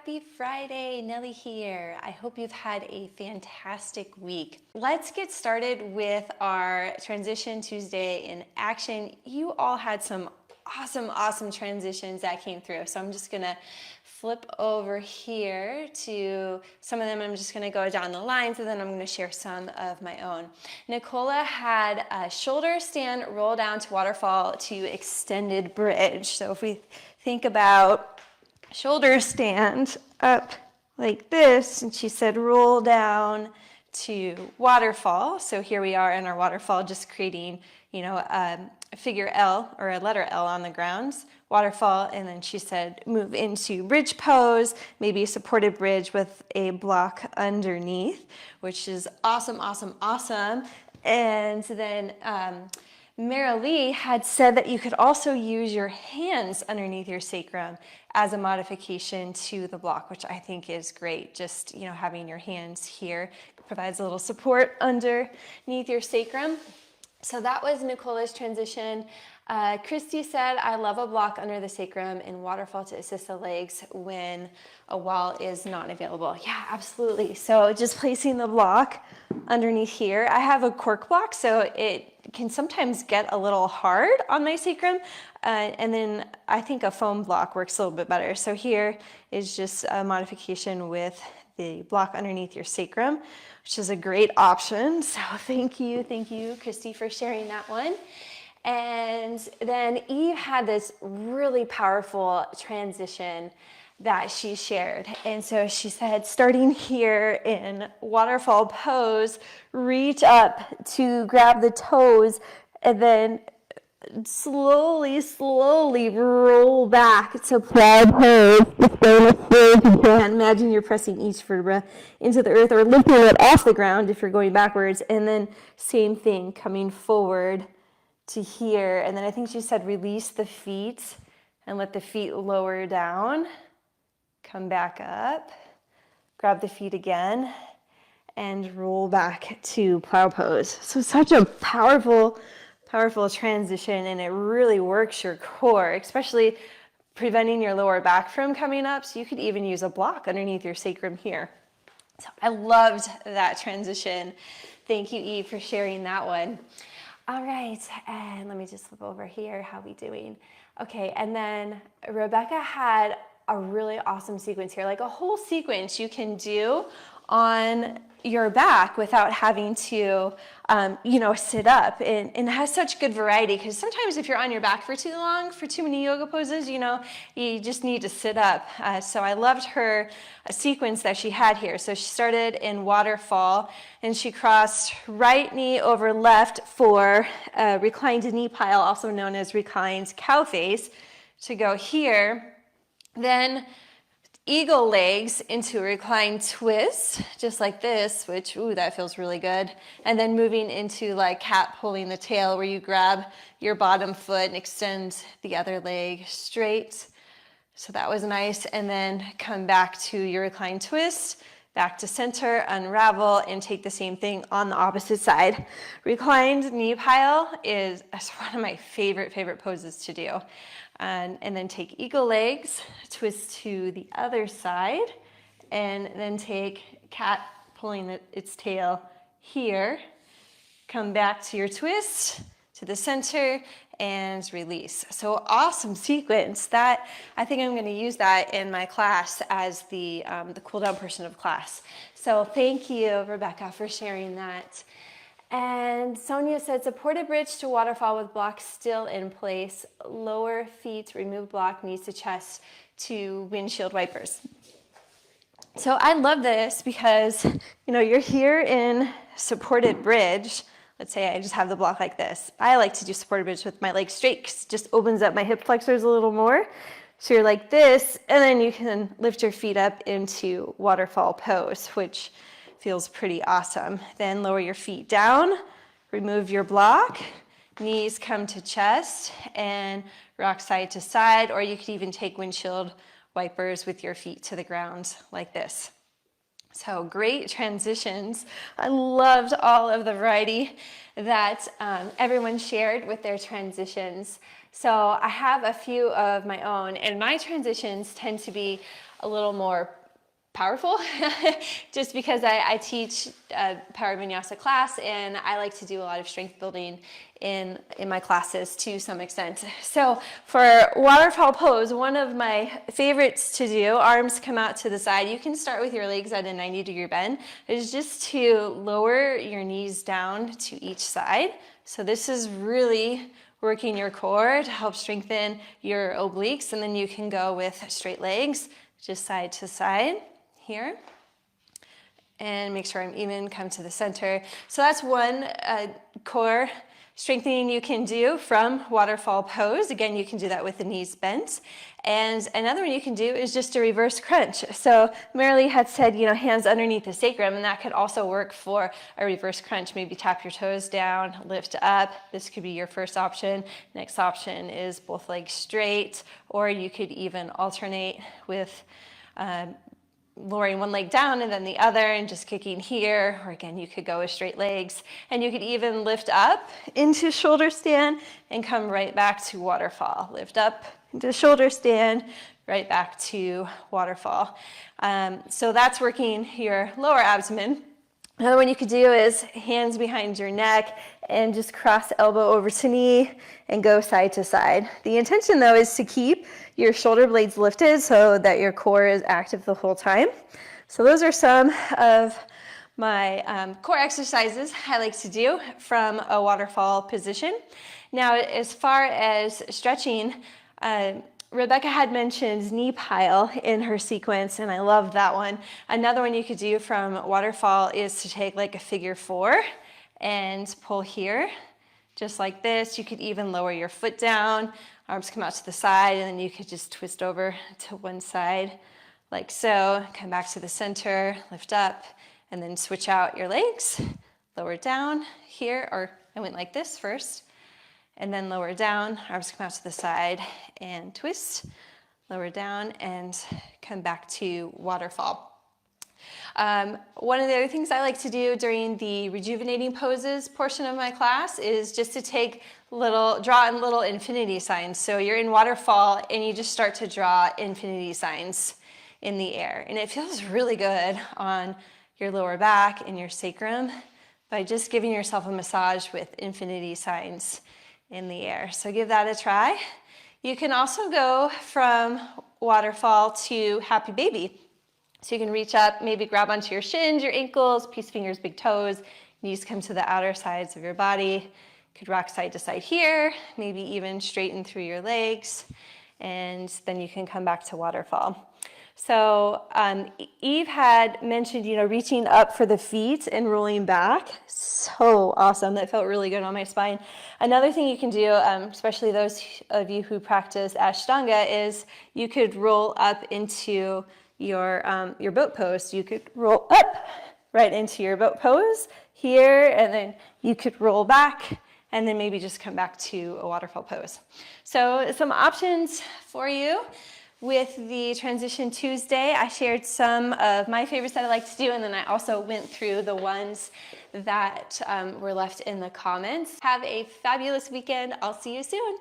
Happy Friday, Nellie here. I hope you've had a fantastic week. Let's get started with our Transition Tuesday in action. You all had some awesome transitions that came through. So I'm just gonna flip over here to some of them. I'm just gonna go down the lines and then I'm gonna share some of my own. Nicola had a shoulder stand, roll down to waterfall to extended bridge. So if we think about shoulder stand up like this, and she said roll down to waterfall. So here we are in our waterfall, just creating, a figure L or a letter L on the ground, waterfall. And then she said move into bridge pose, maybe a supported bridge with a block underneath, which is awesome. And then Mara Lee had said that you could also use your hands underneath your sacrum as a modification to the block, which I think is great. Just, having your hands here provides a little support underneath your sacrum. So that was Nicola's transition. Christy said, I love a block under the sacrum and waterfall to assist the legs when a wall is not available. Yeah, absolutely. So just placing the block underneath here. I have a cork block, so it can sometimes get a little hard on my sacrum. And then I think a foam block works a little bit better. So here is just a modification with the block underneath your sacrum, which is a great option. So thank you, Christy, for sharing that one. And then Eve had this really powerful transition that she shared. And so she said, starting here in waterfall pose, reach up to grab the toes and then slowly roll back to proud pose. Just go as slow as you can. Imagine you're pressing each vertebra into the earth or lifting it off the ground if you're going backwards. And then same thing, coming forward to here. And then I think she said release the feet and let the feet lower down. Come back up, grab the feet again, and roll back to plow pose. So such a powerful transition, and it really works your core, especially preventing your lower back from coming up. So you could even use a block underneath your sacrum here. So I loved that transition. Thank you, Eve, for sharing that one. All right, and let me just flip over here. How are we doing? Okay, and then Rebecca had a really awesome sequence here, like a whole sequence you can do on your back without having to, sit up. And it has such good variety, because sometimes if you're on your back for too long, for too many yoga poses, you just need to sit up. So I loved her sequence that she had here. So she started in waterfall, and she crossed right knee over left for reclined knee pile, also known as reclined cow face, to go here. Then eagle legs into a reclined twist, just like this, which, that feels really good. And then moving into like cat pulling the tail, where you grab your bottom foot and extend the other leg straight. So that was nice. And then come back to your reclined twist, back to center, unravel, and take the same thing on the opposite side. Reclined knee pile is one of my favorite poses to do. And then take eagle legs, twist to the other side, and then take cat pulling its tail here. Come back to your twist, to the center, and release. So awesome sequence. That, I think I'm going to use that in my class as the cool down portion of class. So thank you, Rebecca, for sharing that. And Sonia said, supported bridge to waterfall with block still in place. Lower feet, remove block, knees to chest to windshield wipers. So I love this because, you're here in supported bridge. Let's say I just have the block like this. I like to do supported bridge with my legs straight, because it just opens up my hip flexors a little more. So you're like this, and then you can lift your feet up into waterfall pose, which feels pretty awesome. Then lower your feet down, remove your block, knees come to chest, and rock side to side, or you could even take windshield wipers with your feet to the ground like this. So great transitions. I loved all of the variety that everyone shared with their transitions. So I have a few of my own, and my transitions tend to be a little more powerful just because I teach a power vinyasa class, and I like to do a lot of strength building in my classes to some extent. So for waterfall pose, one of my favorites to do, arms come out to the side. You can start with your legs at a 90-degree bend, is just to lower your knees down to each side. So this is really working your core to help strengthen your obliques, and then you can go with straight legs, just side to side here. And make sure I'm even, come to the center. So that's one core strengthening you can do from waterfall pose. Again, you can do that with the knees bent. And another one you can do is just a reverse crunch. So Marilee had said, you know, hands underneath the sacrum, and that could also work for a reverse crunch. Maybe tap your toes down, lift up. This could be your first option. Next option is both legs straight, or you could even alternate with lowering one leg down and then the other and just kicking here, or again, you could go with straight legs, and you could even lift up into shoulder stand and come right back to waterfall. Lift up into shoulder stand, right back to waterfall. So that's working your lower abdomen. Another one you could do is hands behind your neck and just cross elbow over to knee and go side to side. The intention though is to keep your shoulder blades lifted so that your core is active the whole time. So those are some of my core exercises I like to do from a waterfall position. Now, as far as stretching, Rebecca had mentioned knee pile in her sequence, and I love that one. Another one you could do from waterfall is to take like a figure 4 and pull here, just like this. You could even lower your foot down, arms come out to the side, and then you could just twist over to one side like so. Come back to the center, lift up, and then switch out your legs. Lower down here, or I went like this first. And then lower down, arms come out to the side and twist, lower down and come back to waterfall. One of the other things I like to do during the rejuvenating poses portion of my class is just to draw in little infinity signs. So you're in waterfall and you just start to draw infinity signs in the air. And it feels really good on your lower back and your sacrum by just giving yourself a massage with infinity signs in the air. So give that a try. You can also go from waterfall to happy baby. So you can reach up, maybe grab onto your shins, your ankles, peace fingers, big toes. Knees come to the outer sides of your body. You could rock side to side here, maybe even straighten through your legs. And then you can come back to waterfall. So Eve had mentioned, you know, reaching up for the feet and rolling back. So awesome. That felt really good on my spine. Another thing you can do, especially those of you who practice Ashtanga, is you could roll up into your boat pose. You could roll up right into your boat pose here, and then you could roll back and then maybe just come back to a waterfall pose. So some options for you. With the Transition Tuesday, I shared some of my favorites that I like to do, and then I also went through the ones that were left in the comments. Have a fabulous weekend. I'll see you soon.